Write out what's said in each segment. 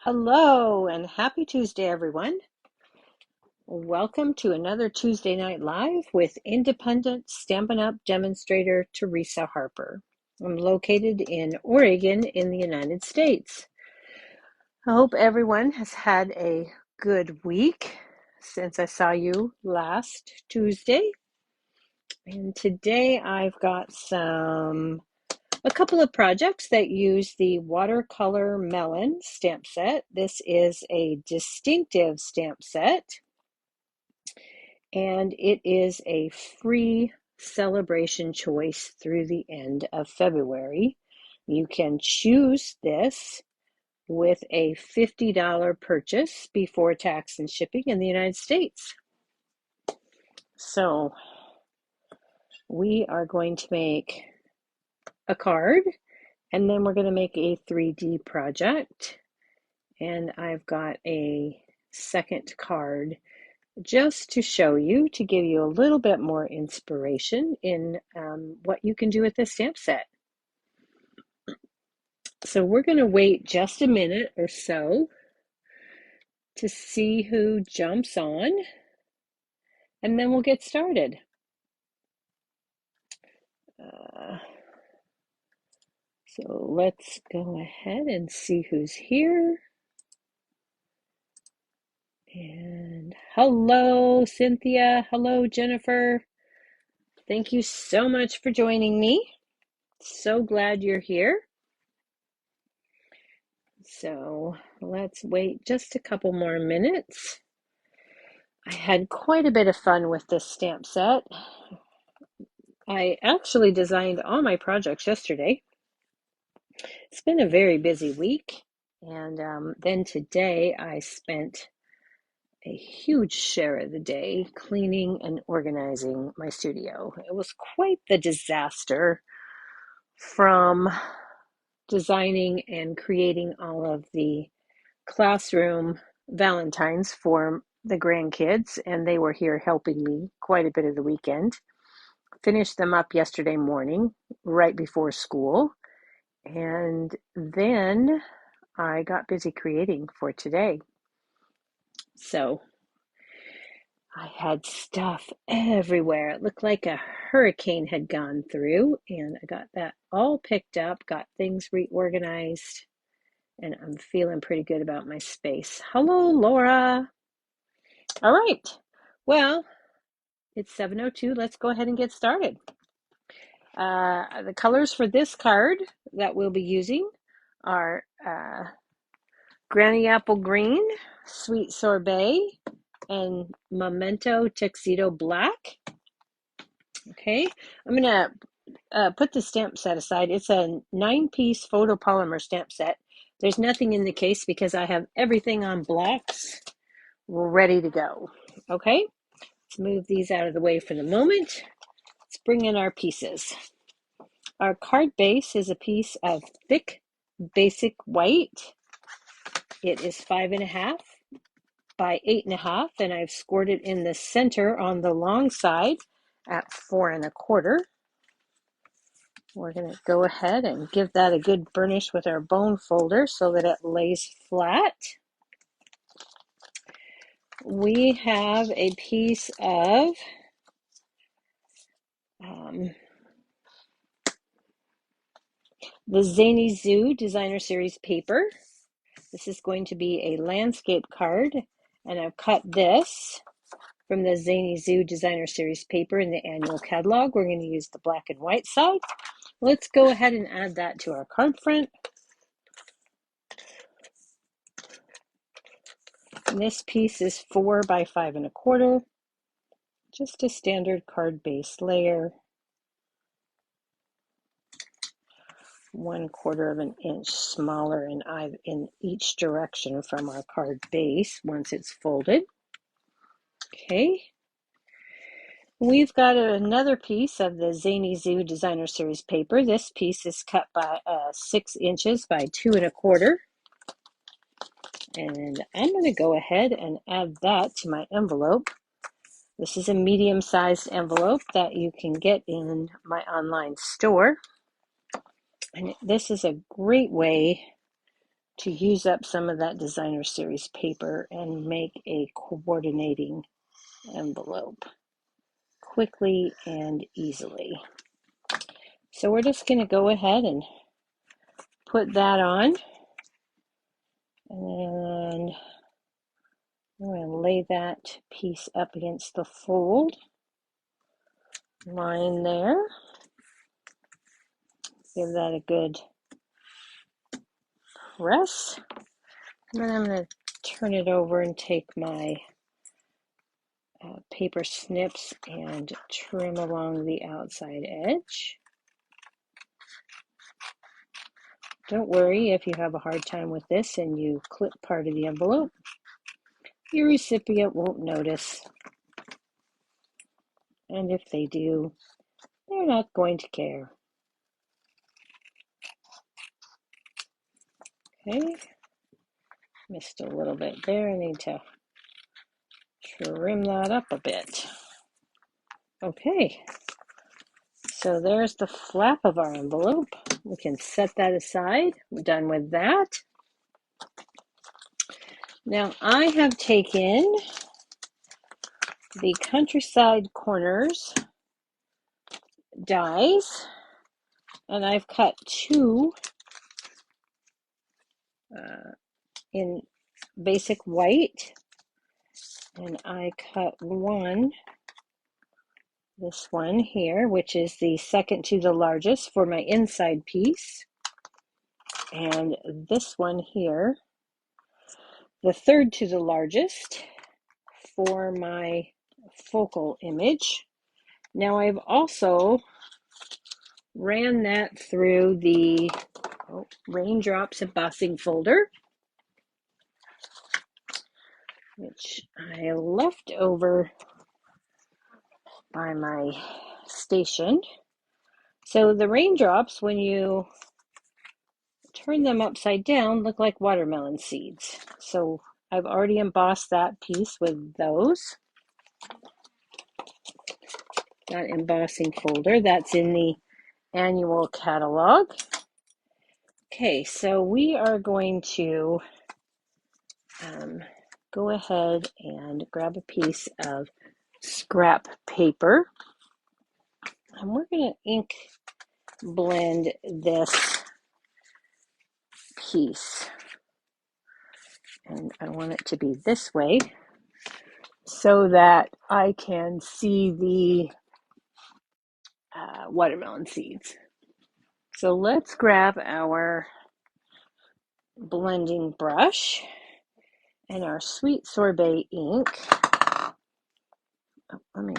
Hello and happy Tuesday, everyone. Welcome to another Tuesday Night Live with independent Stampin' Up! Demonstrator Teresa Harper. I'm located in Oregon in the United States. I hope everyone has had a good week since I saw you last Tuesday. And today I've got a couple of projects that use the Watercolor Melon stamp set. This is a distinctive stamp set, and it is a free celebration choice through the end of February. You can choose this with a $50 purchase before tax and shipping in the United States. So we are going to make a card, and then we're going to make a 3D project. And I've got a second card just to show you, to give you a little bit more inspiration in what you can do with this stamp set. So we're going to wait just a minute or so to see who jumps on, and then we'll get started. So let's go ahead and see who's here. And hello, Cynthia. Hello, Jennifer. Thank you so much for joining me. So glad you're here. So let's wait just a couple more minutes. I had quite a bit of fun with this stamp set. I actually designed all my projects yesterday. It's been a very busy week. And then today I spent a huge share of the day cleaning and organizing my studio. It was quite the disaster, from designing and creating all of the classroom Valentines for the grandkids, and they were here helping me quite a bit of the weekend. Finished them up yesterday morning, right before school, and then I got busy creating for today. So I had stuff everywhere. It looked like a hurricane had gone through, and I got that all picked up, got things reorganized, and I'm feeling pretty good about my space. Hello, Laura. All right. Well, it's 7:02. Let's go ahead and get started. The colors for this card that we'll be using are Granny Apple Green, Sweet Sorbet, and Memento Tuxedo Black. Okay, I'm going to put the stamp set aside. It's a 9-piece photopolymer stamp set. There's nothing in the case because I have everything on blocks ready to go. Okay, let's move these out of the way for the moment. Let's bring in our pieces. Our card base is a piece of thick basic white. It is 5.5 by 8.5, and I've scored it in the center on the long side at 4.25. We're going to go ahead and give that a good burnish with our bone folder so that it lays flat. We have a piece of the Zany Zoo Designer Series paper. This is going to be a landscape card, and I've cut this from the Zany Zoo Designer Series paper in the annual catalog. We're going to use the black and white side. Let's go ahead and add that to our card front. And this piece is 4 by 5.25, just a standard card base layer, 1/4 of an inch smaller in each direction from our card base once it's folded. Okay. We've got another piece of the Zany Zoo Designer Series paper. This piece is cut by 6 inches by 2.25. And I'm going to go ahead and add that to my envelope. This is a medium-sized envelope that you can get in my online store. And this is a great way to use up some of that designer series paper and make a coordinating envelope quickly and easily. So we're just going to go ahead and put that on, and I'm going to lay that piece up against the fold line there. Give that a good press. And then I'm going to turn it over and take my paper snips and trim along the outside edge. Don't worry if you have a hard time with this and you clip part of the envelope. Your recipient won't notice. And if they do, they're not going to care. Okay, missed a little bit there. I need to trim that up a bit. Okay, so there's the flap of our envelope. We can set that aside. We're done with that. Now I have taken the Countryside Corners dies, and I've cut two in basic white, and I cut one, this one here, which is the second to the largest for my inside piece, and this one here, the third to the largest for my focal image. Now I've also ran that through the Raindrops embossing folder, which I left over by my station. So the raindrops, when you turn them upside down, look like watermelon seeds. So I've already embossed that piece with those. That embossing folder, that's in the annual catalog. Okay, so we are going to go ahead and grab a piece of scrap paper, and we're going to ink blend this piece, and I want it to be this way so that I can see the watermelon seeds. So let's grab our blending brush and our sweet sorbet ink. Let me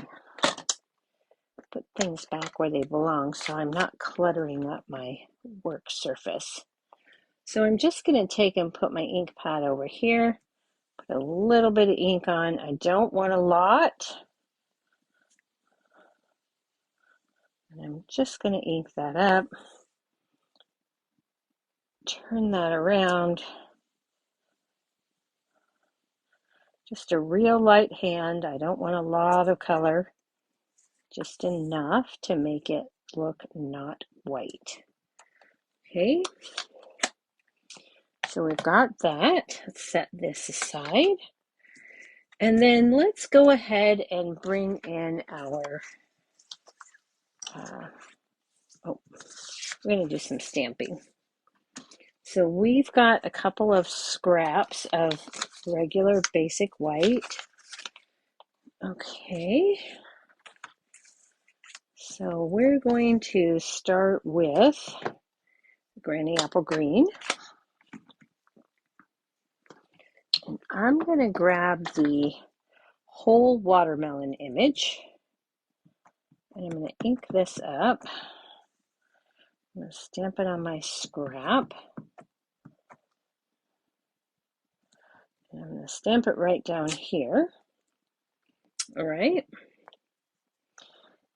put things back where they belong so I'm not cluttering up my work surface. So I'm just going to take and put my ink pad over here, put a little bit of ink on. I don't want a lot. And I'm just going to ink that up. Turn that around. Just a real light hand. I don't want a lot of color. Just enough to make it look not white. Okay. So we've got that. Let's set this aside. And then let's go ahead and bring in our, we're going to do some stamping. So we've got a couple of scraps of regular basic white. Okay. So we're going to start with Granny Apple Green. And I'm going to grab the whole watermelon image, and I'm going to ink this up. I'm going to stamp it on my scrap. And I'm going to stamp it right down here. All right.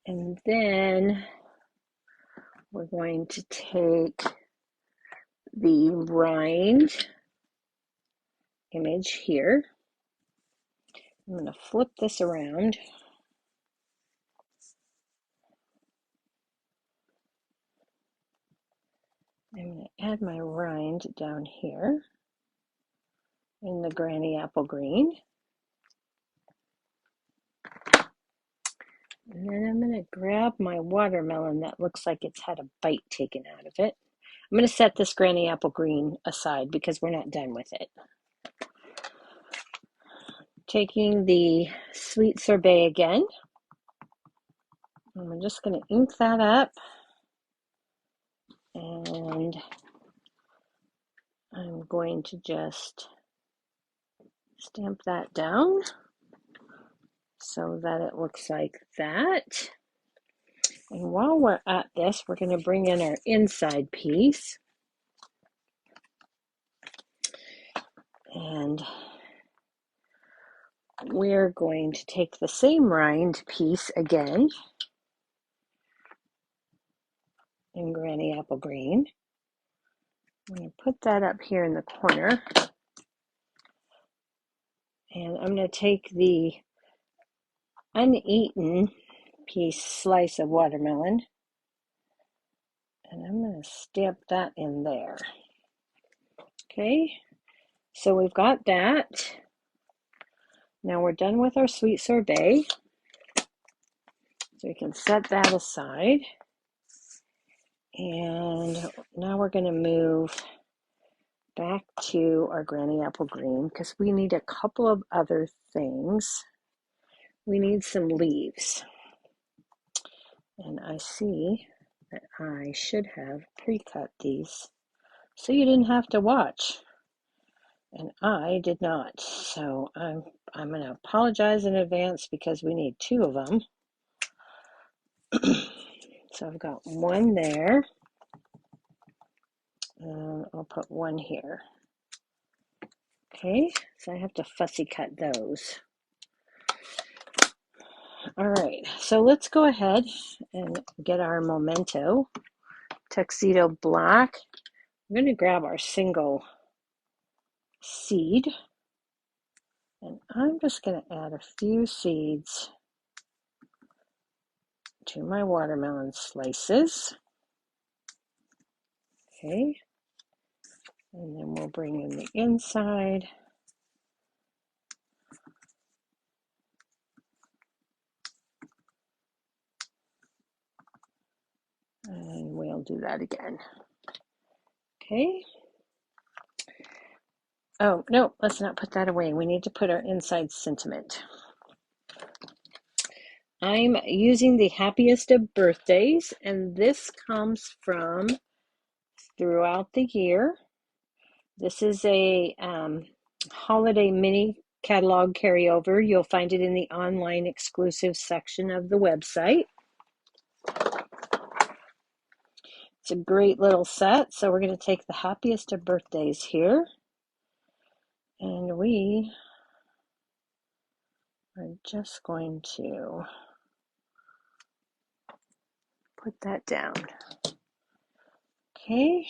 And then we're going to take the rind image here. I'm going to flip this around. I'm going to add my rind down here in the Granny Apple Green. And then I'm going to grab my watermelon that looks like it's had a bite taken out of it. I'm going to set this Granny Apple Green aside because we're not done with it. Taking the Sweet Sorbet again. And we're just going to ink that up. And I'm going to just stamp that down so that it looks like that. And while we're at this, we're going to bring in our inside piece. And we're going to take the same rind piece again in Granny Apple Green. I'm going to put that up here in the corner. And I'm going to take the uneaten slice of watermelon, and I'm going to stamp that in there. Okay, so we've got that. Now we're done with our Sweet Sorbet. So we can set that aside. And now we're going to move back to our Granny Apple Green because we need a couple of other things. We need some leaves. And I see that I should have pre-cut these so you didn't have to watch. And I did not. So I'm going to apologize in advance because we need two of them. So I've got one there. And I'll put one here. Okay, so I have to fussy cut those. All right, so let's go ahead and get our Memento Tuxedo Black. I'm going to grab our single seed, and I'm just going to add a few seeds to my watermelon slices. Okay, and then we'll bring in the inside. And we'll do that again. Okay. Oh, no, let's not put that away. We need to put our inside sentiment. I'm using the Happiest of Birthdays, and this comes from throughout the year. This is a holiday mini catalog carryover. You'll find it in the online exclusive section of the website. It's a great little set. So we're going to take the Happiest of Birthdays here. And we are just going to put that down. Okay.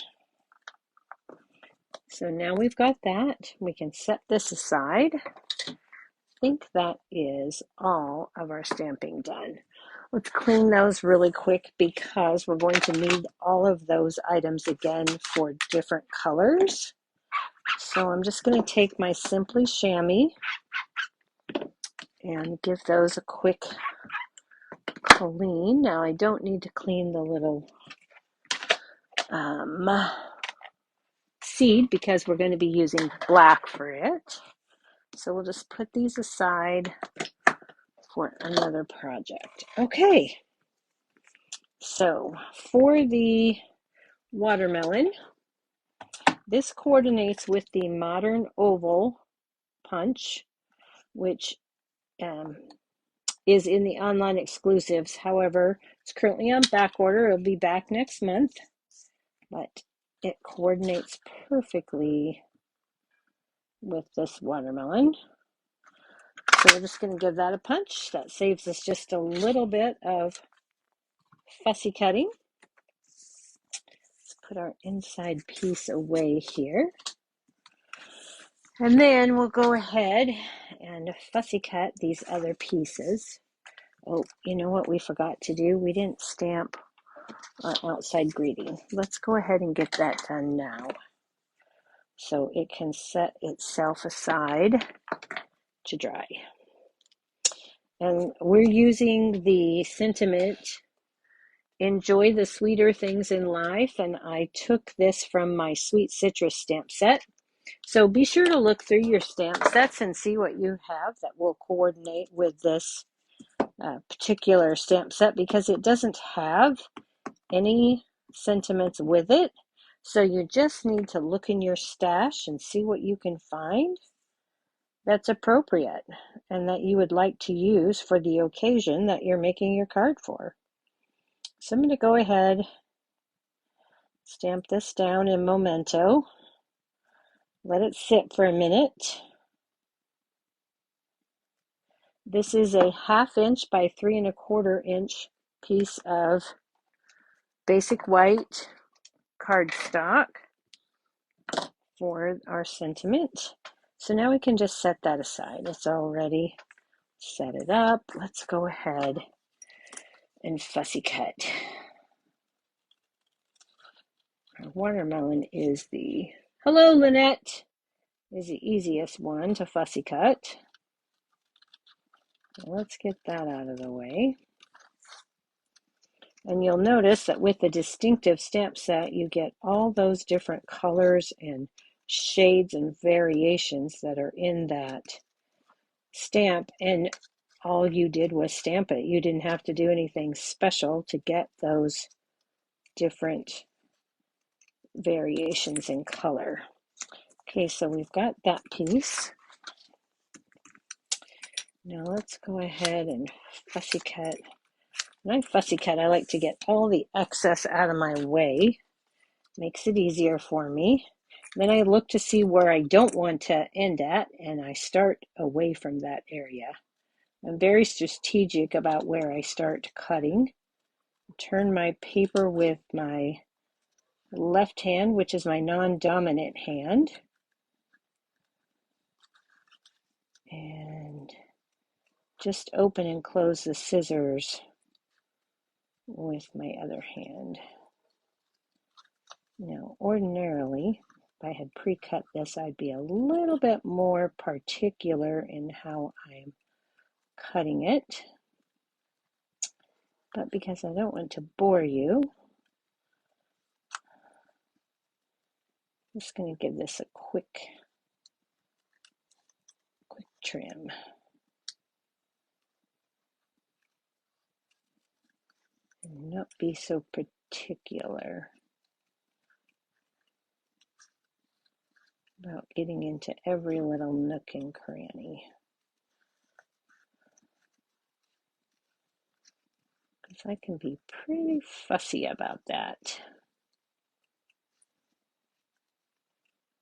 So now we've got that. We can set this aside. I think that is all of our stamping done. Let's clean those really quick because we're going to need all of those items again for different colors. So I'm just going to take my Simply Chamois and give those a quick clean. Now I don't need to clean the little seed because we're going to be using black for it. So we'll just put these aside for another project. Okay, so for the watermelon, this coordinates with the Modern Oval punch, which is in the online exclusives. However, it's currently on back order. It'll be back next month, but it coordinates perfectly with this watermelon. So we're just going to give that a punch. That saves us just a little bit of fussy cutting. Let's put our inside piece away here. And then we'll go ahead and fussy cut these other pieces. Oh, you know what we forgot to do? We didn't stamp our outside greeting. Let's go ahead and get that done now so it can set itself aside to dry. And we're using the sentiment, enjoy the sweeter things in life, and I took this from my Sweet Citrus stamp set. So be sure to look through your stamp sets and see what you have that will coordinate with this particular stamp set, because it doesn't have any sentiments with it. So you just need to look in your stash and see what you can find that's appropriate and that you would like to use for the occasion that you're making your card for. So I'm going to go ahead, stamp this down in Memento, let it sit for a minute. This is a 1/2 inch by 3 1/4 inch piece of basic white cardstock for our sentiment. So now we can just set that aside. It's already set it up. Let's go ahead and fussy cut. Our watermelon is hello Lynette, is the easiest one to fussy cut. Let's get that out of the way. And you'll notice that with the distinctive stamp set, you get all those different colors and shades and variations that are in that stamp, and all you did was stamp it. You didn't have to do anything special to get those different variations in color. Okay, so we've got that piece. Now let's go ahead and fussy cut. When I fussy cut, I like to get all the excess out of my way. Makes it easier for me. Then I look to see where I don't want to end at, and I start away from that area. I'm very strategic about where I start cutting. Turn my paper with my left hand, which is my non-dominant hand. And just open and close the scissors with my other hand. Now, ordinarily, if I had pre-cut this, I'd be a little bit more particular in how I'm cutting it. But because I don't want to bore you, I'm just going to give this a quick trim. And not be so particular about getting into every little nook and cranny. Because I can be pretty fussy about that.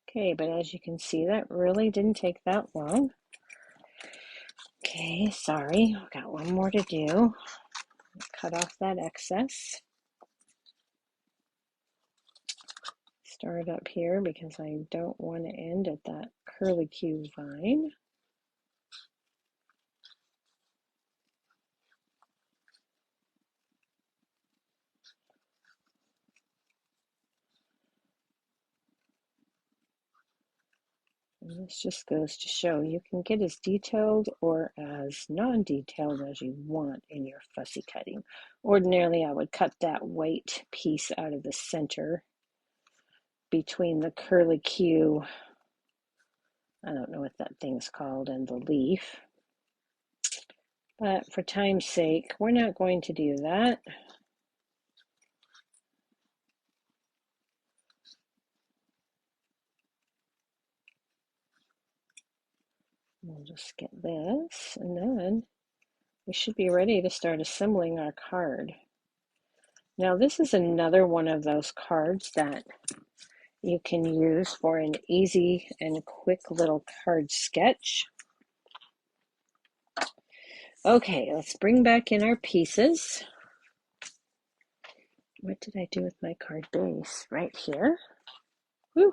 Okay, but as you can see, that really didn't take that long. Okay, sorry, I've got one more to do. Cut off that excess. Start up here because I don't want to end at that curlicue vine. And this just goes to show you can get as detailed or as non-detailed as you want in your fussy cutting. Ordinarily, I would cut that white piece out of the center between the curlicue, I don't know what that thing's called, and the leaf. But for time's sake, we're not going to do that. We'll just get this, and then we should be ready to start assembling our card. Now, this is another one of those cards that you can use for an easy and quick little card sketch. Okay, let's bring back in our pieces. What did I do with my card base? Right here. Woo.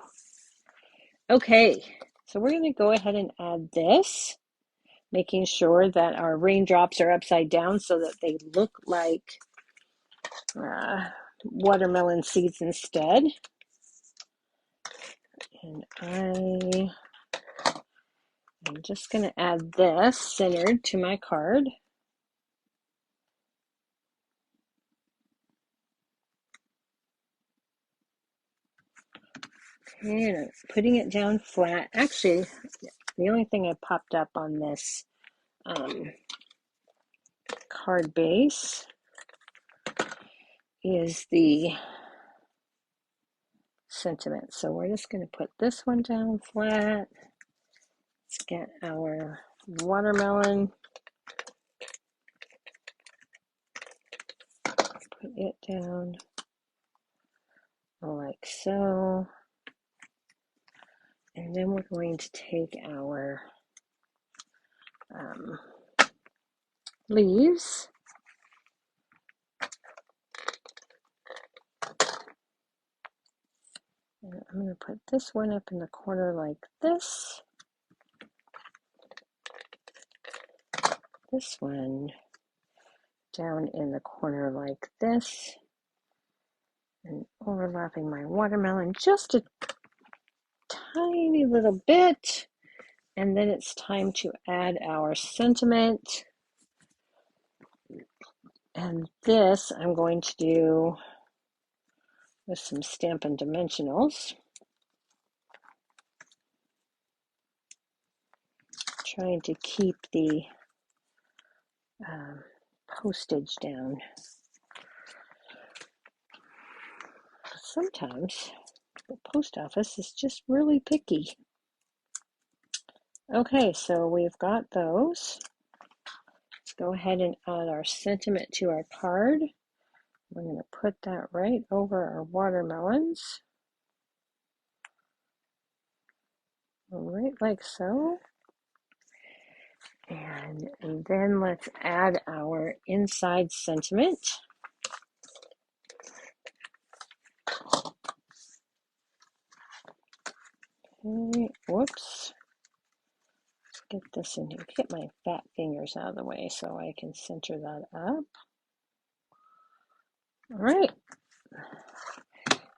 Okay, so we're going to go ahead and add this, making sure that our raindrops are upside down so that they look like watermelon seeds instead. And I'm just going to add this centered to my card. And I'm putting it down flat. Actually, the only thing I popped up on this card base is the sentiment. So we're just going to put this one down flat. Let's get our watermelon. Put it down like so. And then we're going to take our leaves. And I'm going to put this one up in the corner like this. This one down in the corner like this. And overlapping my watermelon just a tiny little bit. And then it's time to add our sentiment. And this I'm going to do with some Stampin' Dimensionals. Trying to keep the postage down. Sometimes the post office is just really picky. Okay, so we've got those. Let's go ahead and add our sentiment to our card. We're going to put that right over our watermelons. Right like so. And then let's add our inside sentiment. Okay, whoops. Let's get this in here. Get my fat fingers out of the way so I can center that up. All right.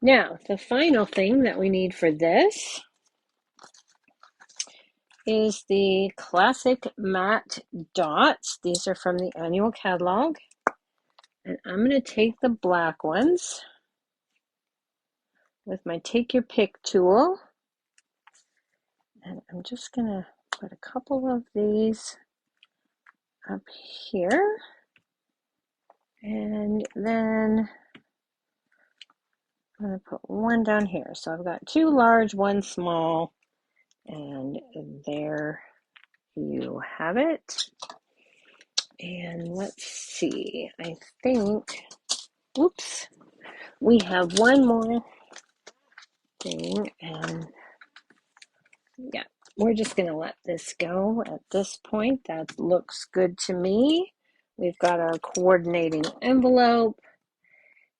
Now, the final thing that we need for this is the classic matte dots. These are from the annual catalog. And I'm going to take the black ones with my take your pick tool. And I'm just going to put a couple of these up here. And then I'm going to put one down here. So I've got two large, one small, and there you have it. And let's see, I think, whoops, we have one more thing, and yeah, we're just going to let this go at this point. That looks good to me. We've got our coordinating envelope,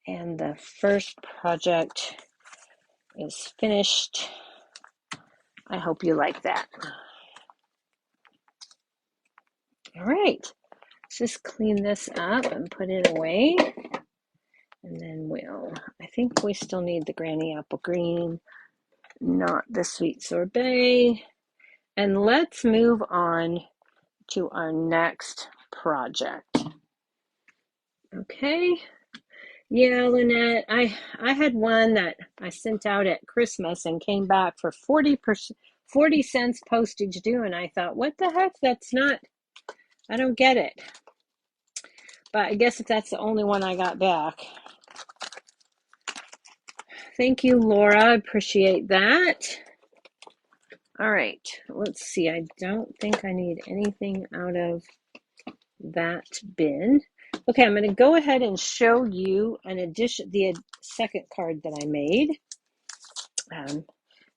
and the first project is finished. I hope you like that. All right, let's just clean this up and put it away. And then I think we still need the Granny Apple Green, not the Sweet Sorbet. And let's move on to our next project. Okay. Yeah, Lynette, I had one that I sent out at Christmas and came back for 40 cents postage due, and I thought, what the heck? I don't get it. But I guess if that's the only one I got back. Thank you, Laura. I appreciate that. All right, let's see. I don't think I need anything out of that bin. Okay, I'm going to go ahead and show you the second card that I made.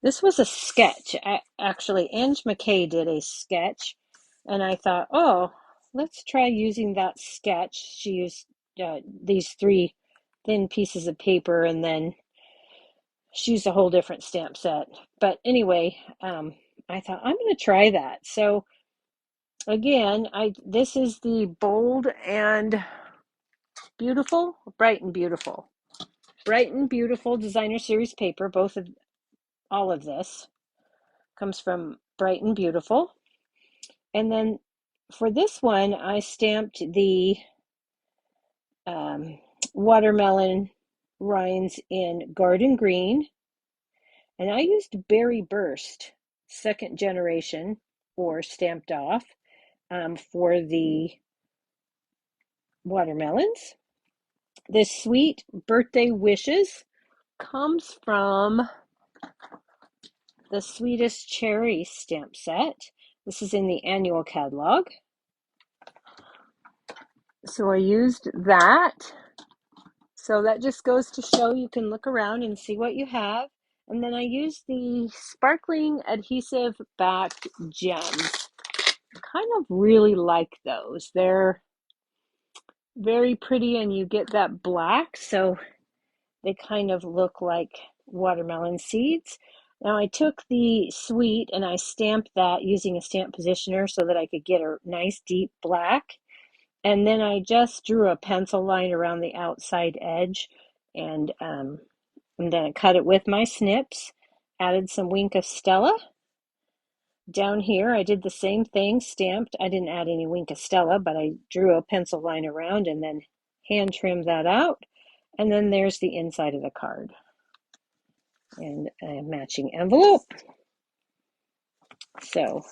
This was a sketch. Actually, Ange McKay did a sketch, and I thought, oh, let's try using that sketch. She used these 3 thin pieces of paper, and then she used a whole different stamp set. But anyway, I thought I'm going to try that. So again, this is the bold and Beautiful, Bright and Beautiful. Bright and Beautiful Designer Series paper. All of this comes from Bright and Beautiful. And then for this one, I stamped the watermelon rinds in Garden Green. And I used Berry Burst, second generation, or stamped off, for the watermelons. This Sweet Birthday Wishes comes from the Sweetest Cherry stamp set. This is in the annual catalog. So I used that. So that just goes to show you can look around and see what you have. And then I used the sparkling adhesive backed gems. I kind of really like those. They're very pretty and you get that black, so they kind of look like watermelon seeds. Now I took the Sweet and I stamped that using a stamp positioner so that I could get a nice deep black. And then I just drew a pencil line around the outside edge and then I cut it with my snips, added some Wink of Stella. Down here, I did the same thing, stamped. I didn't add any Wink of Stella, but I drew a pencil line around and then hand trimmed that out. And then there's the inside of the card and a matching envelope. So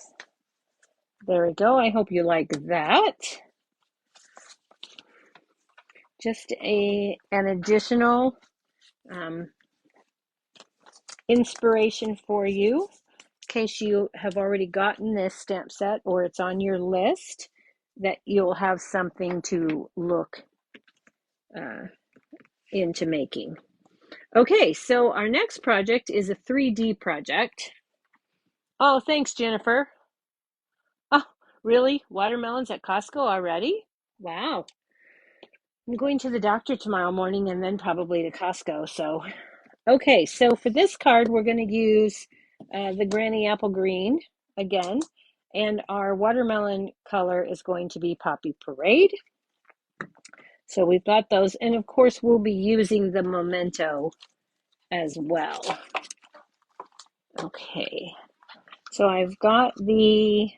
there we go. I hope you like that. Just an additional inspiration for you in case you have already gotten this stamp set or it's on your list, that you'll have something to look into making. Okay, so our next project is a 3D project. Oh, thanks, Jennifer. Oh, really? Watermelons at Costco already? Wow. I'm going to the doctor tomorrow morning and then probably to Costco. So, okay, so for this card, we're going to use the Granny Apple Green again. And our watermelon color is going to be Poppy Parade. So we've got those. And of course, we'll be using the Memento as well. Okay, so I've got the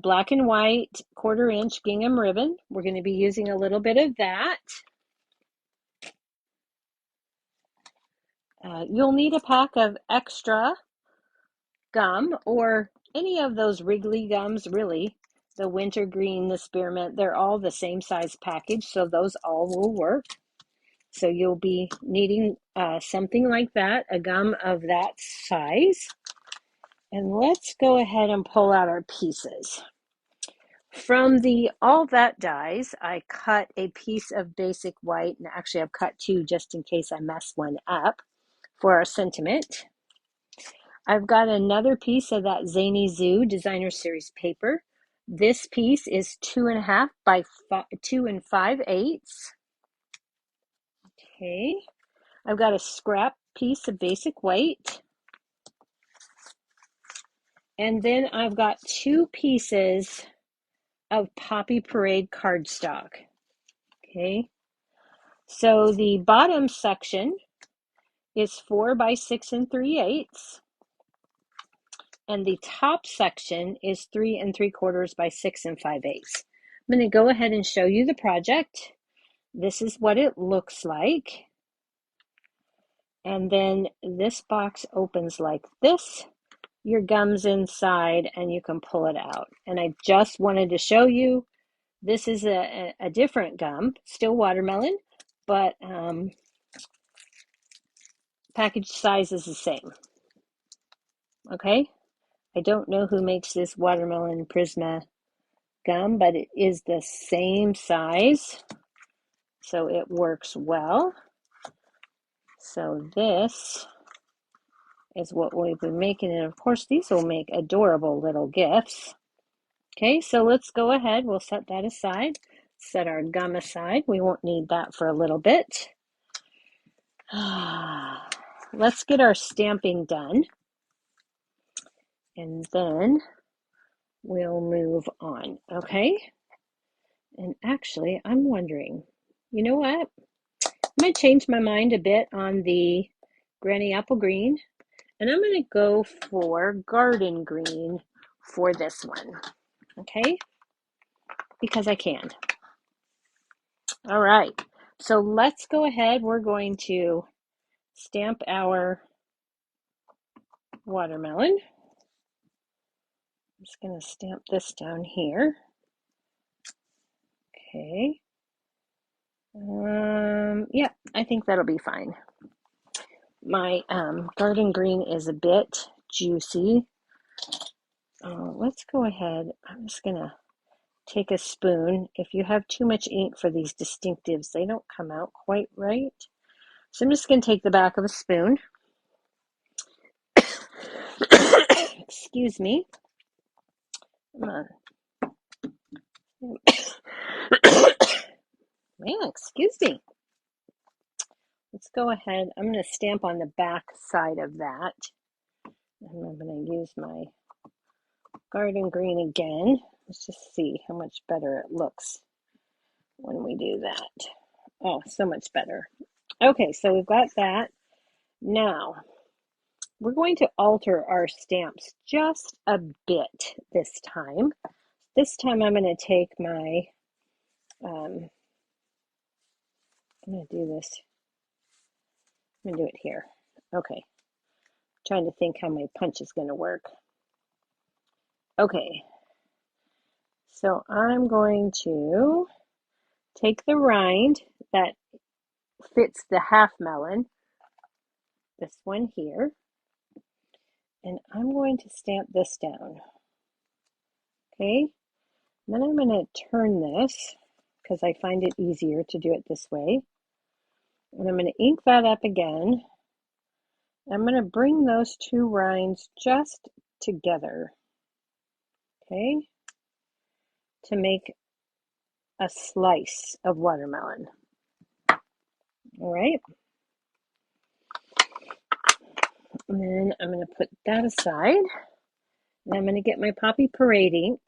black and white 1/4 inch gingham ribbon. We're going to be using a little bit of that. You'll need a pack of extra gum or any of those Wrigley gums, really. The wintergreen, the spearmint, they're all the same size package, so those all will work. So you'll be needing something like that, a gum of that size. And let's go ahead and pull out our pieces. From the All That dies, I cut a piece of basic white, and actually I've cut two just in case I mess one up for our sentiment. I've got another piece of that Zany Zoo Designer Series paper. This piece is 2.5 by 2 5/8. Okay, I've got a scrap piece of basic white. And then I've got two pieces of Poppy Parade cardstock. Okay, so the bottom section is 4 by 6 3/8, and the top section is 3 3/4 by 6 5/8. I'm going to go ahead and show you the project. This is what it looks like. And then this box opens like this. Your gum's inside and you can pull it out. And I just wanted to show you, this is a different gum, still watermelon, but package size is the same. Okay, I don't know who makes this watermelon Prisma gum, but it is the same size, so it works well. So this is what we've been making, and of course these will make adorable little gifts. Okay, so let's go ahead, we'll set that aside, set our gum aside. We won't need that for a little bit. Let's get our stamping done, and then we'll move on. Okay, and actually I'm wondering, You know what? I'm going to change my mind a bit on the Granny Apple Green, and I'm going to go for Garden Green for this one, okay? Because I can. All right, so let's go ahead. We're going to stamp our watermelon. I'm just going to stamp this down here. Okay. Yeah, I think that'll be fine. My garden green is a bit juicy. Let's go ahead. I'm just going to take a spoon. If you have too much ink for these distinctives, they don't come out quite right. So I'm just going to take the back of a spoon. Excuse me. Come on. Man, excuse me. Let's go ahead. I'm going to stamp on the back side of that. And I'm going to use my garden green again. Let's just see how much better it looks when we do that. Oh, so much better. Okay, so we've got that. Now, we're going to alter our stamps just a bit this time. This time I'm going to take my, I'm going to do this. I'm going to do it here. Okay. Trying to think how my punch is going to work. Okay. So I'm going to take the rind that fits the half melon, this one here, and I'm going to stamp this down. Okay. And then I'm going to turn this because I find it easier to do it this way. And I'm going to ink that up again. I'm going to bring those two rinds just together, okay, to make a slice of watermelon. All right. And then I'm going to put that aside. And I'm going to get my Poppy Parade ink.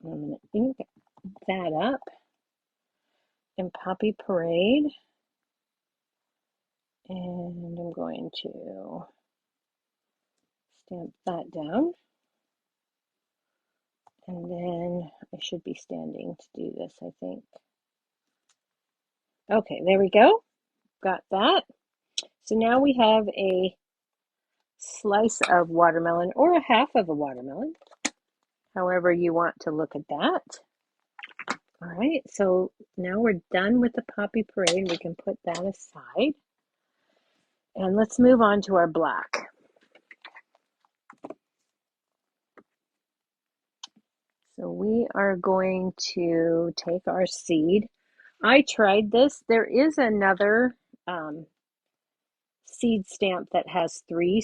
I'm going to ink that up in Poppy Parade. And I'm going to stamp that down. And then I should be standing to do this, I think. Okay, there we go. Got that. So now we have a slice of watermelon or a half of a watermelon, however you want to look at that. All right, so now we're done with the Poppy Parade. We can put that aside. And let's move on to our black. So we are going to take our seed. I tried this. There is another seed stamp that has three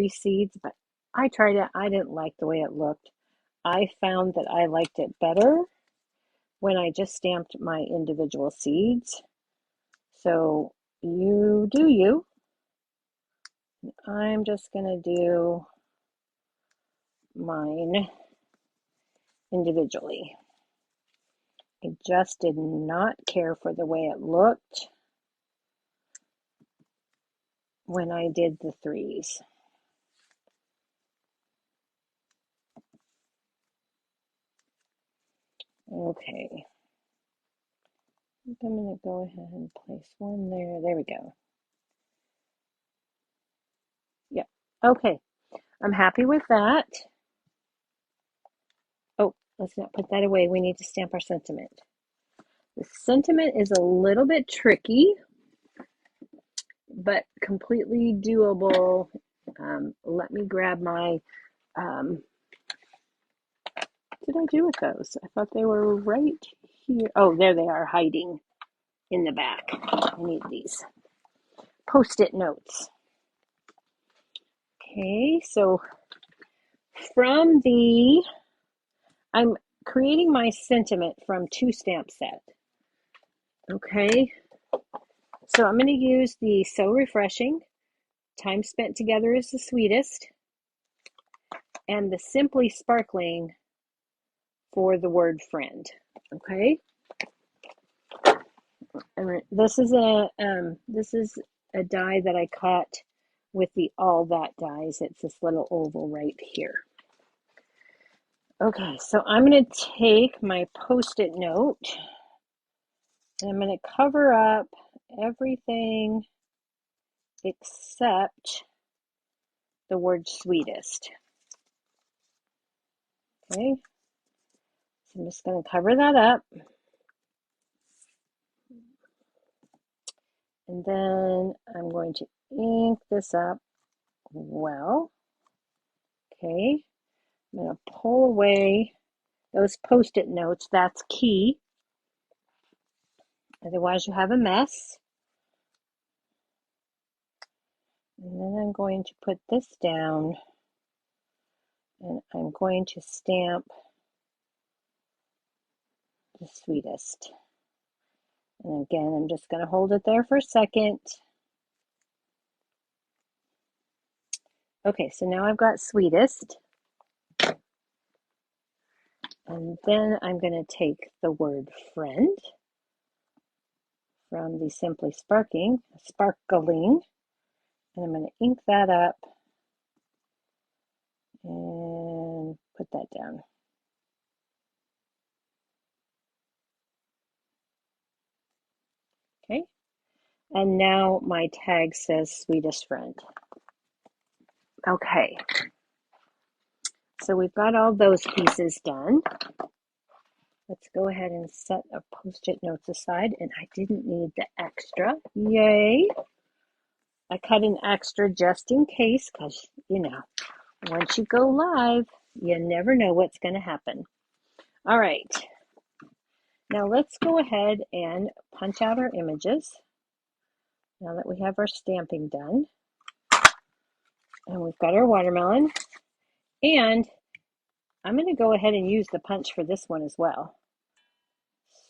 seeds, but I tried it. I didn't like the way it looked. I found that I liked it better when I just stamped my individual seeds. So you do you. I'm just going to do mine individually. I just did not care for the way it looked when I did the threes. Okay. I think I'm going to go ahead and place one there. There we go. Yep. Okay. I'm happy with that. Oh, let's not put that away. We need to stamp our sentiment. The sentiment is a little bit tricky, but completely doable. Let me grab my, what did I do with those? I thought they were right here. Oh, there they are, hiding in the back. I need these Post-it notes. Okay, so I'm creating my sentiment from 2 stamp set. Okay, so I'm going to use the So Refreshing, Time Spent Together is the Sweetest, and the Simply Sparkling for the word friend. Okay. And this is a die that I cut with the All That dies. It's this little oval right here. Okay, so I'm going to take my Post-it note and I'm going to cover up everything except the word sweetest. Okay, so I'm just going to cover that up. And then I'm going to ink this up well. Okay, I'm going to pull away those Post-it notes. That's key. Otherwise you have a mess. And then I'm going to put this down and I'm going to stamp the sweetest. And again, I'm just going to hold it there for a second. Okay, so now I've got sweetest. And then I'm going to take the word friend from the Simply Sparkling, and I'm going to ink that up and put that down. Okay, and now my tag says sweetest friend. Okay, so we've got all those pieces done. Let's go ahead and set our Post-it notes aside, and I didn't need the extra. Yay! I cut an extra just in case, because, once you go live, you never know what's going to happen. All right. Now let's go ahead and punch out our images. Now that we have our stamping done. And we've got our watermelon. And I'm going to go ahead and use the punch for this one as well.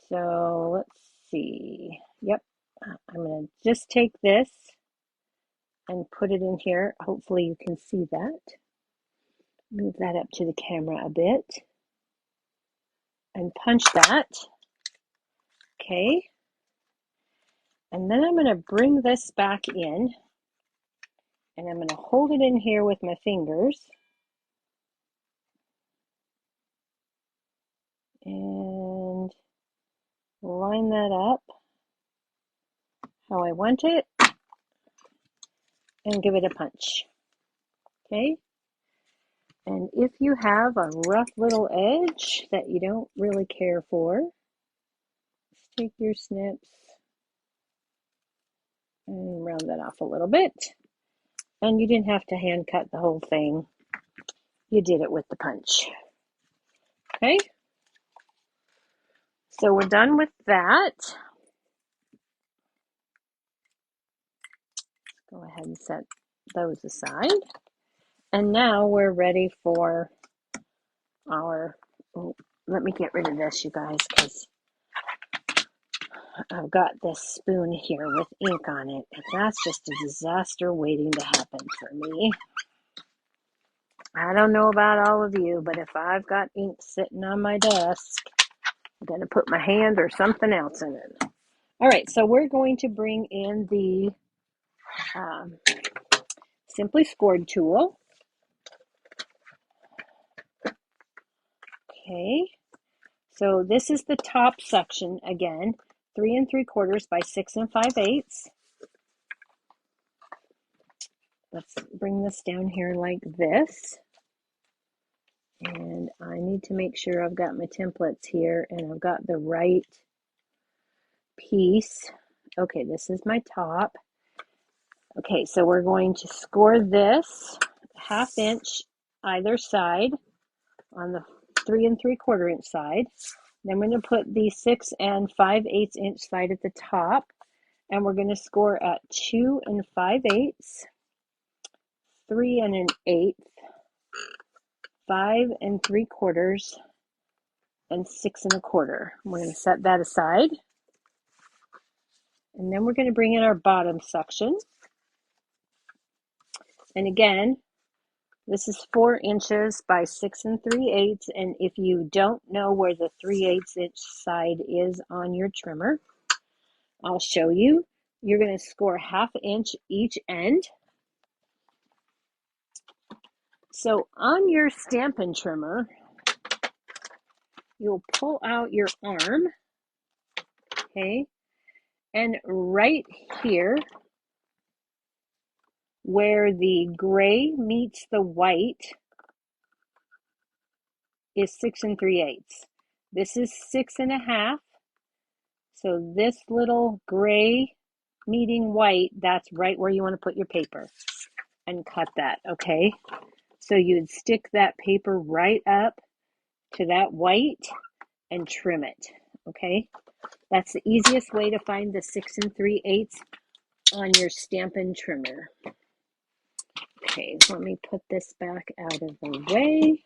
So let's see. Yep. I'm going to just take this and put it in here. Hopefully you can see that. Move that up to the camera a bit. And punch that. Okay. And then I'm going to bring this back in. And I'm going to hold it in here with my fingers. And line that up how I want it. And give it a punch. Okay. And if you have a rough little edge that you don't really care for, just take your snips and round that off a little bit. And you didn't have to hand cut the whole thing. You did it with the punch. Okay. So we're done with that. Go ahead and set those aside. And now we're ready for our, let me get rid of this, you guys, because I've got this spoon here with ink on it, and that's just a disaster waiting to happen for me. I don't know about all of you, but if I've got ink sitting on my desk, I'm going to put my hand or something else in it. All right, so we're going to bring in the Simply Scored tool. Okay, so this is the top section again, 3 3/4 by 6 5/8. Let's bring this down here like this. And I need to make sure I've got my templates here and I've got the right piece. Okay, this is my top. Okay, so we're going to score this 1/2 inch either side on the 3 3/4 inch side. Then we're going to put the 6 5/8 inch side at the top, and we're going to score at 2 5/8, 3 1/8, 5 3/4, and 6 1/4. We're going to set that aside. And then we're going to bring in our bottom section. And again, This is 4 inches by 6 3/8, and if you don't know where the 3/8 inch side is on your trimmer, I'll show you. You're going to score 1/2 inch each end. So on your Stampin' trimmer, you'll pull out your arm, okay, and right here, where the gray meets the white, is 6 3/8. This is 6 1/2. So this little gray meeting white, that's right where you want to put your paper and cut that, okay? So you'd stick that paper right up to that white and trim it, okay? That's the easiest way to find the 6 3/8 on your Stampin' trimmer. Okay, let me put this back out of the way.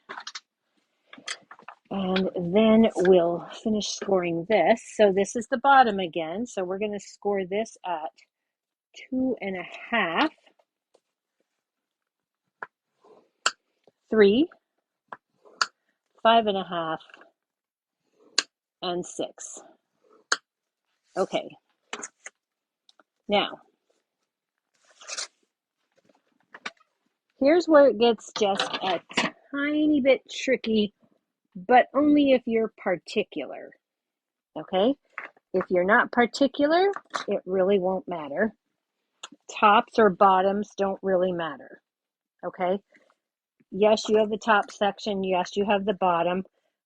And then we'll finish scoring this. So this is the bottom again. So we're going to score this at 2 1/2, 3, 5 1/2, and 6. Okay. Now, here's where it gets just a tiny bit tricky, but only if you're particular. Okay? If you're not particular, it really won't matter. Tops or bottoms don't really matter. Okay? Yes, you have the top section. Yes, you have the bottom,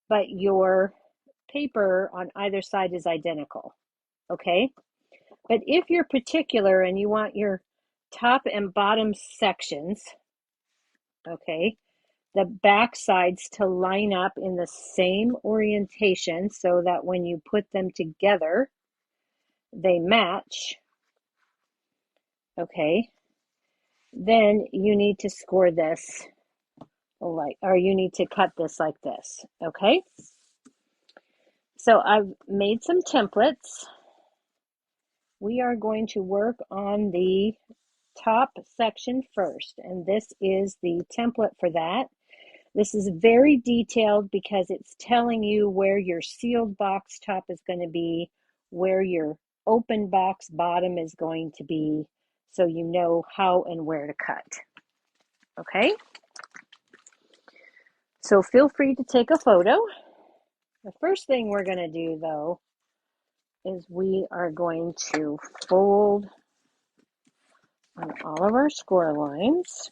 but your paper on either side is identical. Okay? But if you're particular and you want your top and bottom sections, okay, the back sides to line up in the same orientation so that when you put them together, they match, okay, then you need to score this or you need to cut this like this, okay? So I've made some templates. We are going to work on the top section first, and this is the template for that. This is very detailed because it's telling you where your sealed box top is going to be, where your open box bottom is going to be, so you know how and where to cut. Okay? So feel free to take a photo. The first thing we're going to do, though, is we are going to fold on all of our score lines.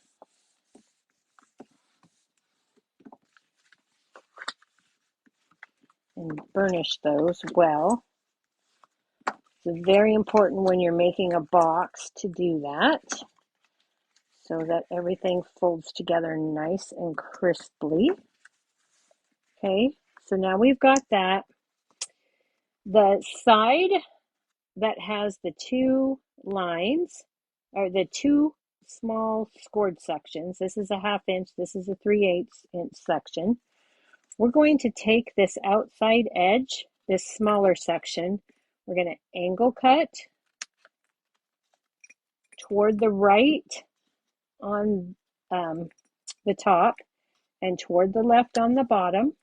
And burnish those well. It's very important when you're making a box to do that so that everything folds together nice and crisply. Okay, so now we've got that. The side that has the 2 lines, or the 2 small scored sections, this is a 1/2 inch, this is a 3/8 inch section. We're going to take this outside edge, this smaller section, we're going to angle cut toward the right on the top and toward the left on the bottom.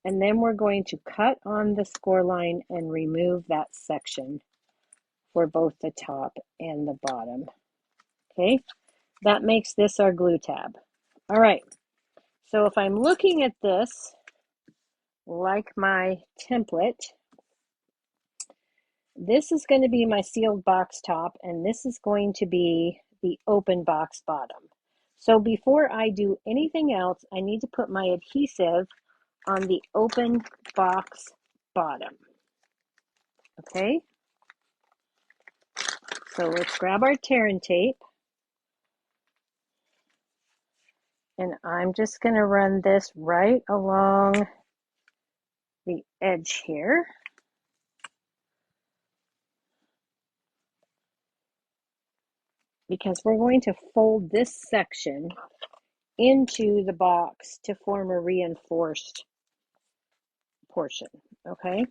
And then we're going to cut on the score line and remove that section for both the top and the bottom. Okay, that makes this our glue tab. All right, so if I'm looking at this like my template, this is going to be my sealed box top, and this is going to be the open box bottom. So before I do anything else, I need to put my adhesive on the open box bottom. Okay? So let's grab our tear and tape. And I'm just going to run this right along the edge here. Because we're going to fold this section into the box to form a reinforced portion, okay?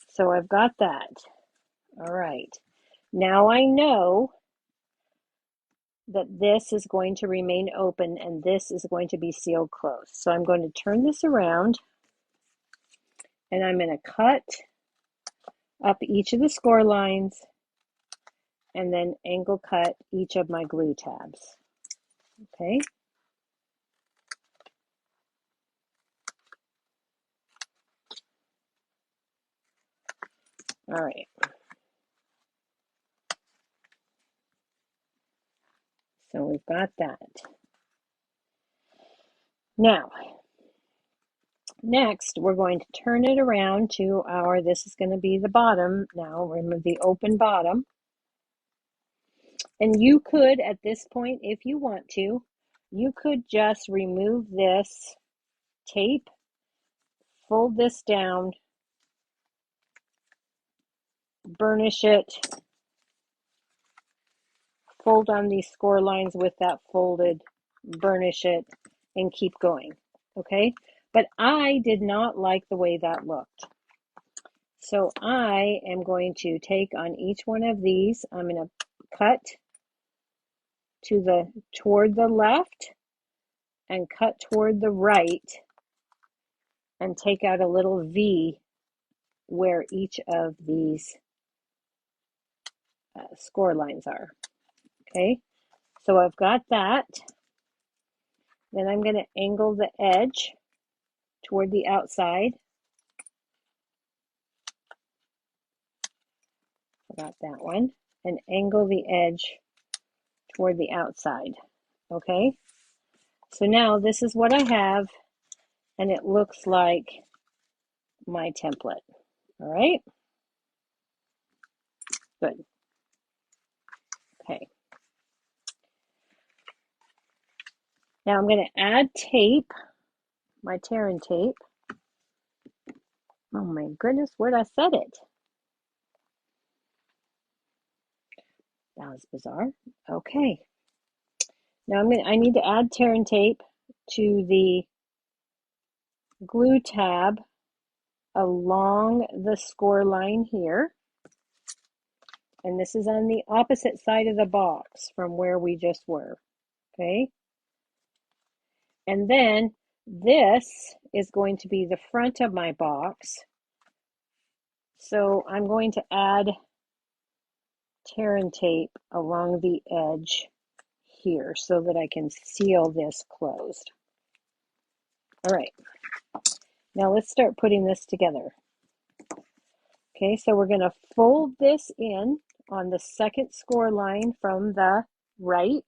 So I've got that. All right. Now I know that this is going to remain open and this is going to be sealed closed. So I'm going to turn this around and I'm going to cut up each of the score lines and then angle cut each of my glue tabs. Okay. All right. So we've got that. Now, next we're going to turn it around to our, this is going to be the bottom now, remove the open bottom. And you could, at this point, if you want to, you could just remove this tape, fold this down, burnish it, fold on these score lines with that folded, burnish it, and keep going, okay? But I did not like the way that looked. So I am going to take on each one of these, I'm going to cut toward the left and cut toward the right and take out a little V where each of these score lines are, okay? So I've got that. Then I'm going to angle the edge toward the outside. Forgot that one. And angle the edge toward the outside, okay? So now this is what I have, and it looks like my template, all right? Good, okay. Now I'm going to add tape, my tear and tape. Oh my goodness, where'd I set it? That was bizarre. Okay. Now I need to add tear and tape to the glue tab along the score line here. And this is on the opposite side of the box from where we just were. Okay. And then this is going to be the front of my box. So I'm going to add tear and tape along the edge here so that I can seal this closed. All right, now let's start putting this together. Okay, so we're going to fold this in on the second score line from the right.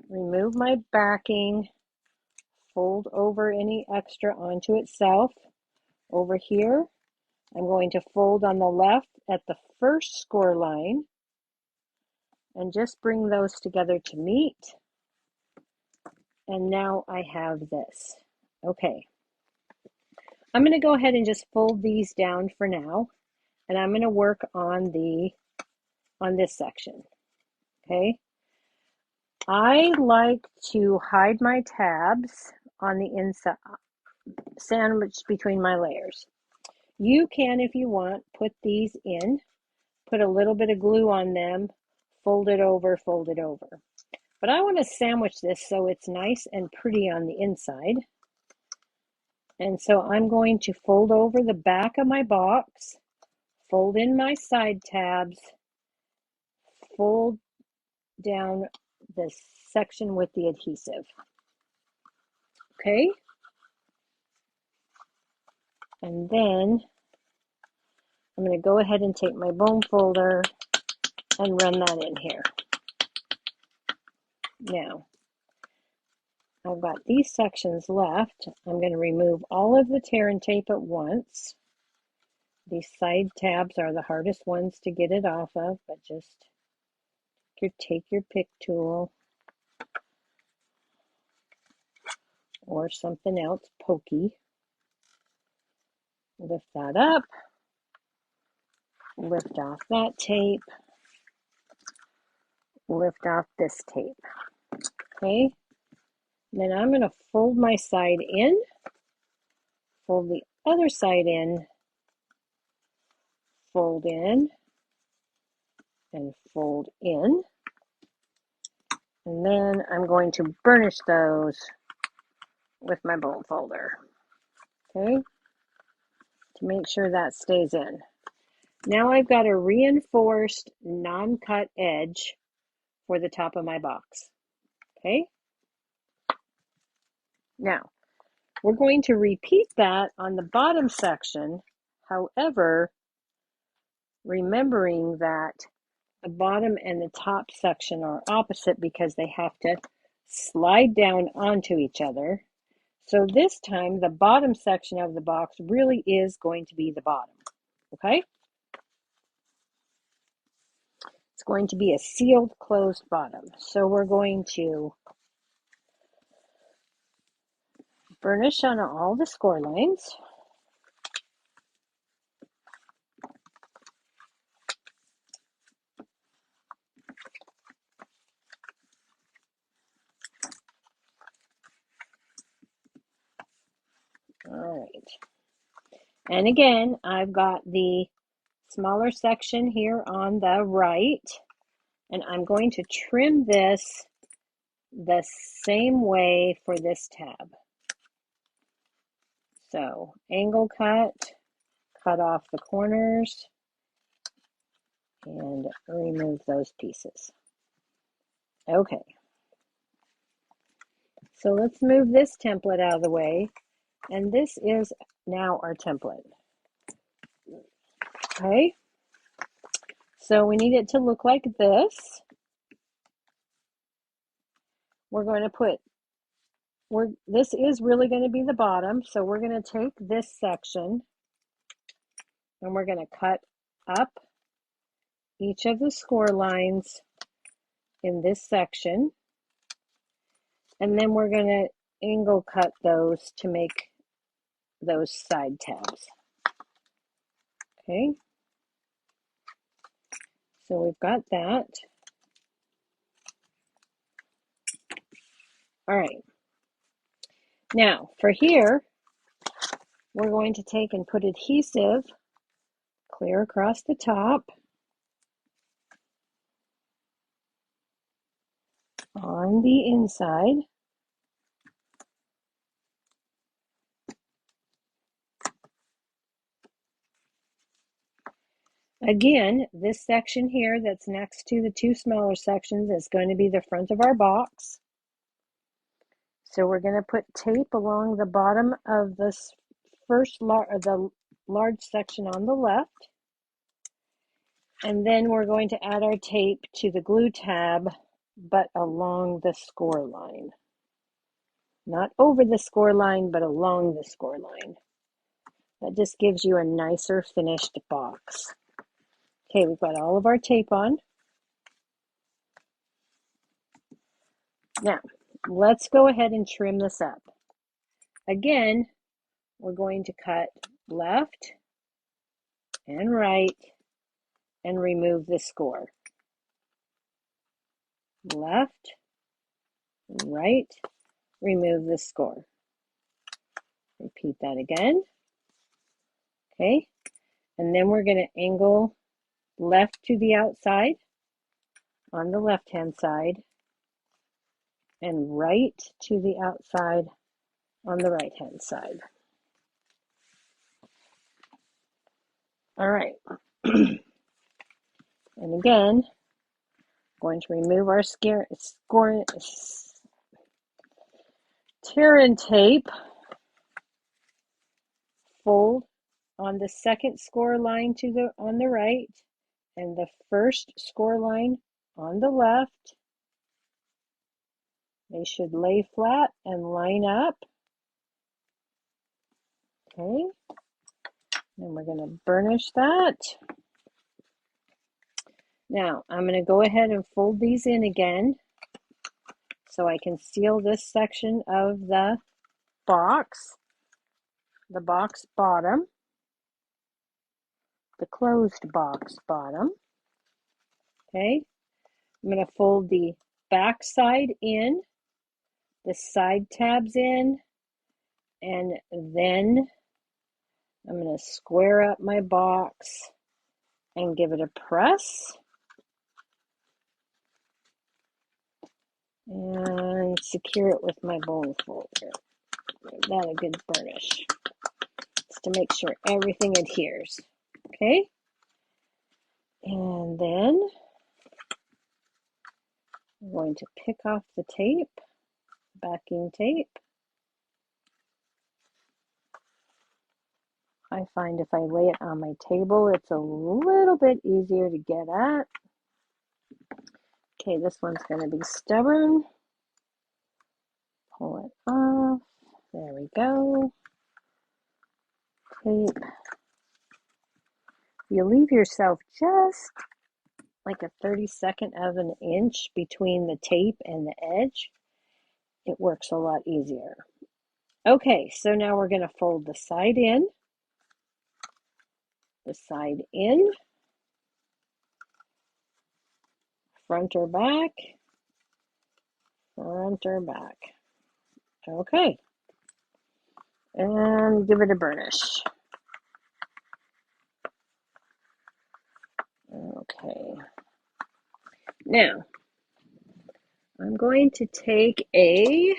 Remove my backing, fold over any extra onto itself. Over here, I'm going to fold on the left at the first score line and just bring those together to meet. And now I have this. Okay. I'm going to go ahead and just fold these down for now, and I'm going to work on this section. Okay. I like to hide my tabs on the inside, sandwiched between my layers. You can, if you want, put these in, put a little bit of glue on them, fold it over, fold it over. But I want to sandwich this so it's nice and pretty on the inside. And so I'm going to fold over the back of my box, fold in my side tabs, fold down the section with the adhesive. Okay? And then I'm going to go ahead and take my bone folder and run that in here. Now, I've got these sections left. I'm going to remove all of the tear and tape at once. These side tabs are the hardest ones to get it off of, but just take your pick tool or something else pokey. Lift that up. Lift off that tape. Lift off this tape. Okay. Then I'm going to fold my side in, fold the other side in, fold in, and fold in. And then I'm going to burnish those with my bone folder, okay, to make sure that stays in. Now I've got a reinforced non-cut edge for the top of my box, okay? Now, we're going to repeat that on the bottom section, however, remembering that the bottom and the top section are opposite because they have to slide down onto each other. So this time, the bottom section of the box really is going to be the bottom, okay? It's going to be a sealed, closed bottom. So we're going to burnish on all the score lines. All right. And again, I've got the smaller section here on the right, and I'm going to trim this the same way for this tab. So angle cut off the corners, and remove those pieces. Okay. So let's move this template out of the way, and this is now our template. Okay. So we need it to look like this. We're going to put, this is really going to be the bottom, so we're going to take this section and we're going to cut up each of the score lines in this section, and then we're going to angle cut those to make those side tabs. Okay, so we've got that. All right, now for here, we're going to take and put adhesive clear across the top on the inside. Again, this section here that's next to the two smaller sections is going to be the front of our box. So we're going to put tape along the bottom of this the large section on the left. And then we're going to add our tape to the glue tab, but along the score line. Not over the score line, but along the score line. That just gives you a nicer finished box. Okay, we've got all of our tape on. Now, let's go ahead and trim this up. Again, we're going to cut left and right and remove the score. Left, right, remove the score. Repeat that again. Okay, and then we're going to angle left to the outside on the left-hand side and right to the outside on the right-hand side. All right. And again, going to remove our tear and tape, fold on the second score line on the right and the first score line on the left. They should lay flat and line up. Okay, then we're going to burnish that. Now I'm going to go ahead and fold these in again so I can seal this section of the box bottom, the closed box bottom. Okay, I'm going to fold the back side in, the side tabs in, and then I'm going to square up my box and give it a press. and secure it with my bone folder. Give that a good burnish just to make sure everything adheres. Okay, and then I'm going to pick off the tape, backing tape. I find if I lay it on my table, it's a little bit easier to get at. Okay, this one's going to be stubborn. Pull it off. There we go. Tape. You leave yourself just like a 32nd of an inch between the tape and the edge. It works a lot easier. Okay, so now we're going to fold the side in, front or back, front or back. Okay, and give it a burnish. Okay, now I'm going to take a,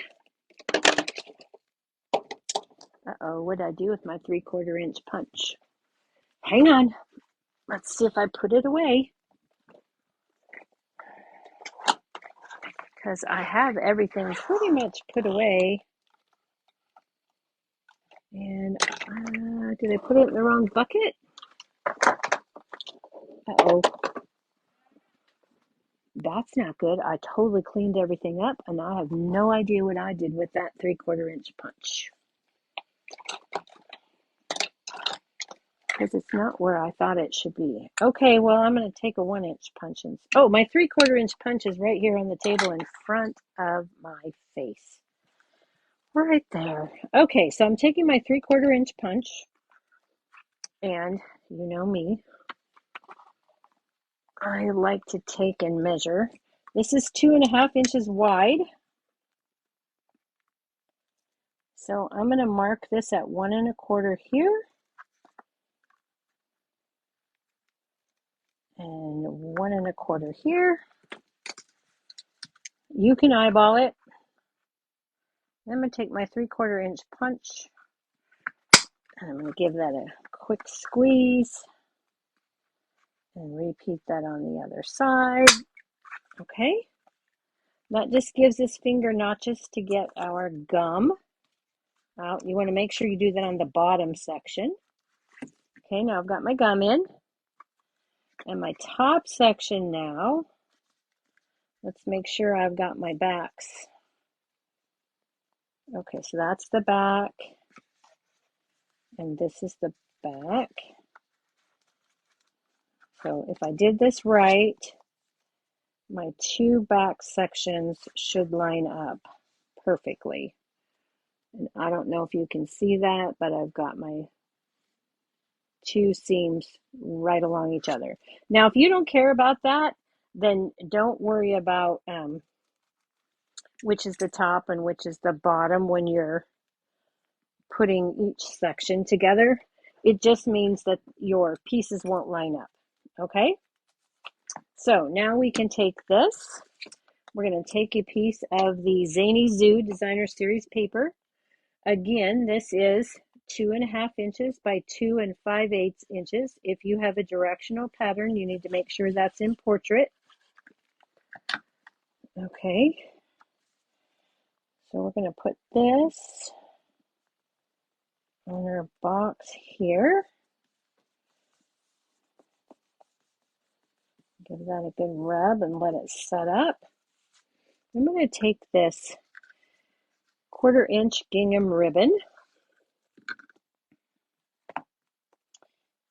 what did I do with my 3/4 inch punch? Hang on, let's see if I put it away, because I have everything pretty much put away. And did I put it in the wrong bucket? Uh-oh. That's not good. I totally cleaned everything up, and I have no idea what I did with that 3/4 inch punch. Because it's not where I thought it should be. Okay, well, I'm going to take a 1 inch punch. Oh, my 3/4 inch punch is right here on the table in front of my face. Right there. Okay, so I'm taking my 3/4 inch punch, and you know me, I like to take and measure. This is 2.5 inches wide. So I'm going to mark this at 1 1/4 here. And 1 1/4 here. You can eyeball it. I'm going to take my 3/4 inch punch, and I'm going to give that a quick squeeze and repeat that on the other side. Okay, that just gives us finger notches to get our gum out. You want to make sure you do that on the bottom section. Okay, now I've got my gum in, and my top section now, let's make sure I've got my backs. Okay, so that's the back, and this is the back. So if I did this right, my two back sections should line up perfectly. And I don't know if you can see that, but I've got my two seams right along each other. Now, if you don't care about that, then don't worry about which is the top and which is the bottom when you're putting each section together. It just means that your pieces won't line up. Okay? So now we can take this. We're going to take a piece of the Zany Zoo Designer Series paper. Again, this is 2.5 inches by 2 5/8 inches. If you have a directional pattern, you need to make sure that's in portrait. Okay. So we're going to put this on our box here. Give that a good rub and let it set up. I'm going to take this 1/4 inch gingham ribbon,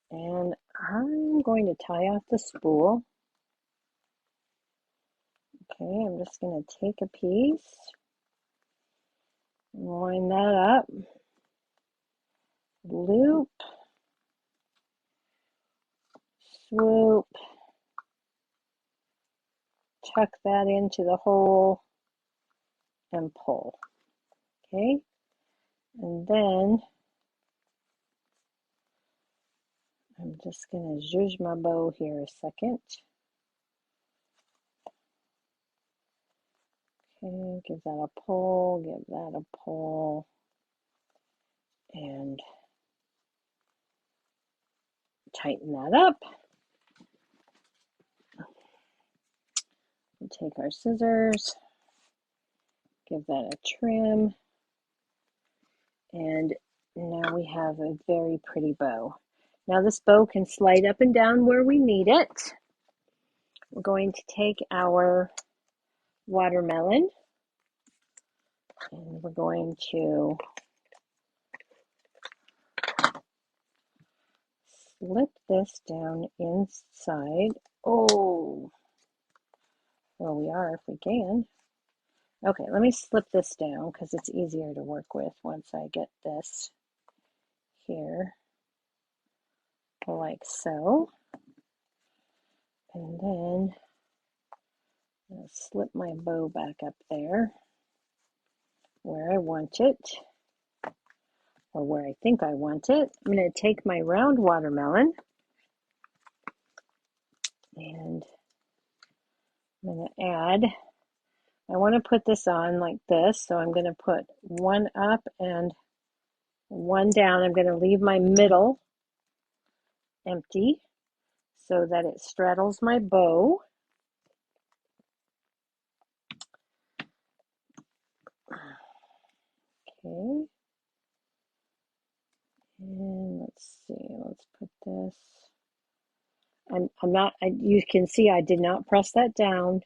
and I'm going to tie off the spool. Okay, I'm just going to take a piece, line that up, loop, swoop, tuck that into the hole, and pull. Okay, and then I'm just going to zhuzh my bow here a second. Okay, give that a pull, give that a pull, and tighten that up. We'll take our scissors, give that a trim, and now we have a very pretty bow. Now this bow can slide up and down where we need it. We're going to take our watermelon and we're going to slip this down inside. Oh, well, we are if we can. Okay, let me slip this down because it's easier to work with once I get this here, like so. And then I'll slip my bow back up there where I want it, or where I think I want it. I'm going to take my round watermelon and I'm going to add, I want to put this on like this, so I'm going to put one up and one down. I'm going to leave my middle empty so that it straddles my bow. Okay. And let's see, let's put this. I'm not, you can see I did not press that down.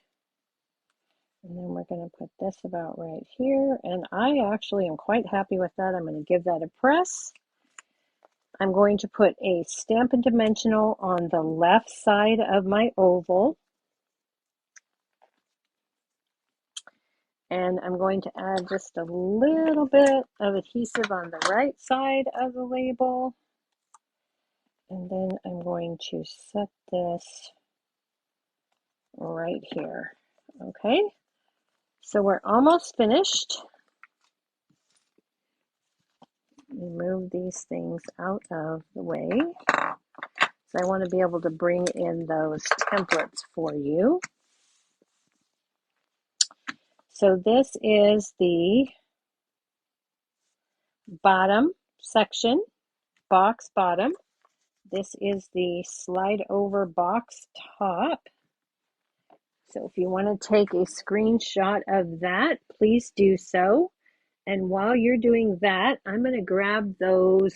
And then we're going to put this about right here. And I actually am quite happy with that. I'm going to give that a press. I'm going to put a Stampin' Dimensional on the left side of my oval. And I'm going to add just a little bit of adhesive on the right side of the label. And then I'm going to set this right here. Okay, so we're almost finished. Move these things out of the way. So I want to be able to bring in those templates for you. So this is the bottom section, box bottom. This is the slide over box top. So if you want to take a screenshot of that, please do so. And while you're doing that, I'm going to grab those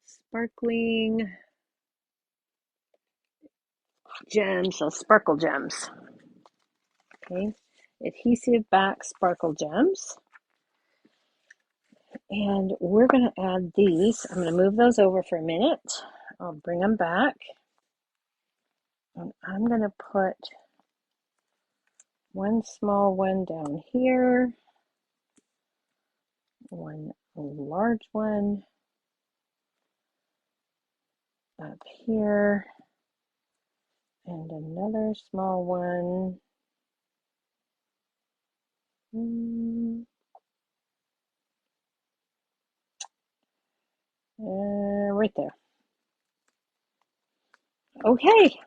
sparkling gems, so sparkle gems. Okay, adhesive back sparkle gems. And we're going to add these. I'm going to move those over for a minute. I'll bring them back. And I'm going to put one small one down here, one large one up here, and another small one right there. Okay,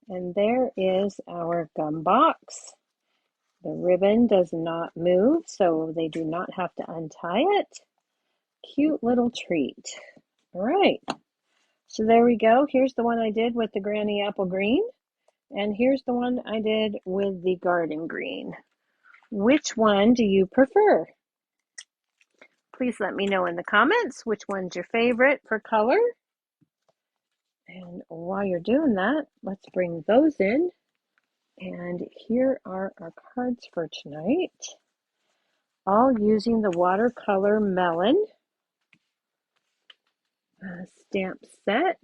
and there is our gum box. The ribbon does not move, so they do not have to untie it. Cute little treat. All right, so there we go. Here's the one I did with the Granny Apple Green, and here's the one I did with the Garden Green. Which one do you prefer? Please let me know in the comments which one's your favorite for color. And while you're doing that, let's bring those in. And here are our cards for tonight, all using the Watercolor Melon stamp set.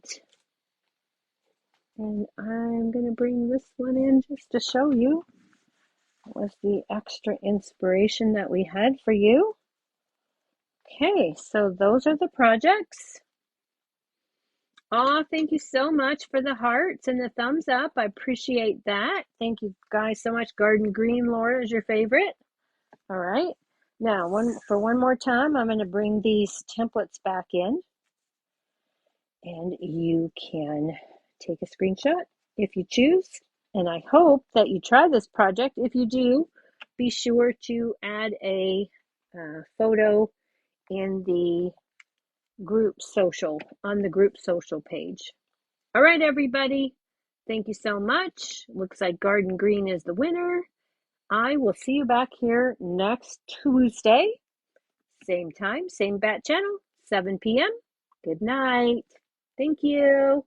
And I'm going to bring this one in just to show you what was the extra inspiration that we had for you. Okay, so those are the projects. Oh, thank you so much for the hearts and the thumbs up. I appreciate that. Thank you guys so much. Garden Green, Laura, is your favorite. All right. Now, one more time, I'm going to bring these templates back in. And you can take a screenshot if you choose And I hope that you try this project. If you do, be sure to add a photo in the group social, on the group social page. All right, everybody. Thank you so much. Looks like Garden Green is the winner. I will see you back here next Tuesday. Same time, same bat channel, 7 p.m. Good night. Thank you.